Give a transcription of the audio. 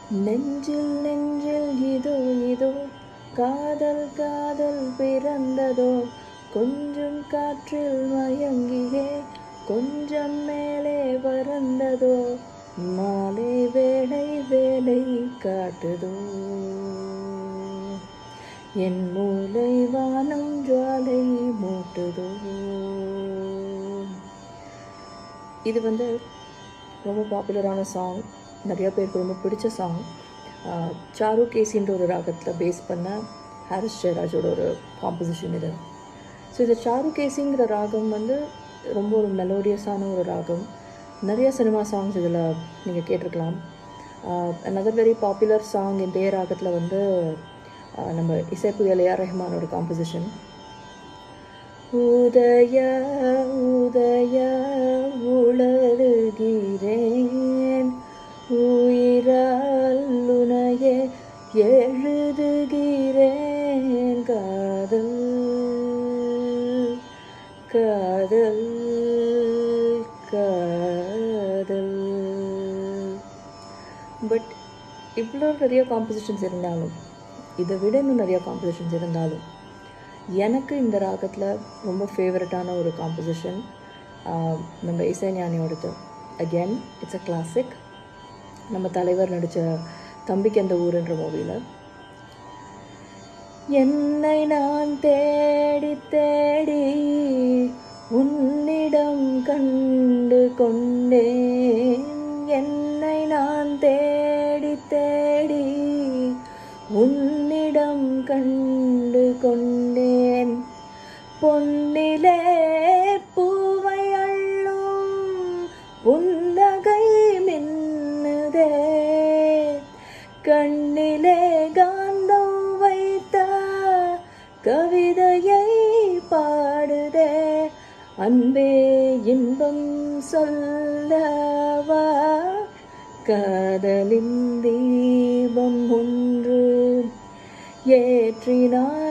நெஞ்சில் நெஞ்சில் இதோ இதோ காதல் காதல் பிறந்ததோ கொஞ்சம் காற்றில் மயங்கியே கொஞ்சம் மேலே பறந்ததோ மாலை வேளை வேலை காட்டுதோ என் மூளை வானம் ஜுவாலை மூட்டுதோ. இது ரொம்ப பாப்புலரான சாங், நிறையா பேருக்கு ரொம்ப பிடிச்ச சாங். சாரு கேசின்ற ஒரு ராகத்தில் பேஸ் பண்ண ஹாரிஸ் ஜெயராஜோட ஒரு காம்போசிஷன் இது. ஸோ இது சாரு கேசிங்கிற ராகம் ரொம்ப ஒரு மெலோடியஸான ஒரு ராகம். நிறைய சினிமா சாங்ஸ் இதில் நீங்கள் கேட்டிருக்கலாம். அனதர் வெரி பாப்புலர் சாங் இதே ராகத்தில் நம்ம இசைப்புயல் ஏஆர் ரஹ்மானோட காம்போசிஷன். உதய உதய உளறுகிறேன் உயிரால் உனையே எழுதுகிறேன் காதல் காதல் காதல். பட் இவ்வளோ நிறைய காம்போசிஷன்ஸ் இருந்தாலும், இதை விட இன்னும் நிறையா காம்போசிஷன்ஸ் இருந்தாலும், எனக்கு இந்த ராகத்தில் ரொம்ப ஃபேவரட்டான ஒரு காம்போசிஷன் நம்ம இசைஞானியோடது. Again it's a classic. நம்ம தலைவர் நடித்த தம்பிக்கு அந்த ஊருன்ற மூவியில். என்னை நான் தேடி தேடி உன்னிடம் கண்டு கொண்டேன், என்னை நான் தேடி தேடி உன்னிடம் கண்டு கொண்டேன், பொன்னிலே பூவை அள்ளும் புன்னகை மின்னுதே, கண்ணிலே காந்தம் வைத்த கவிதையை பாடுதே, அன்பே இன்பம் சொல்லவா காதலின் தீபம் ஒன்று ஏற்றினார்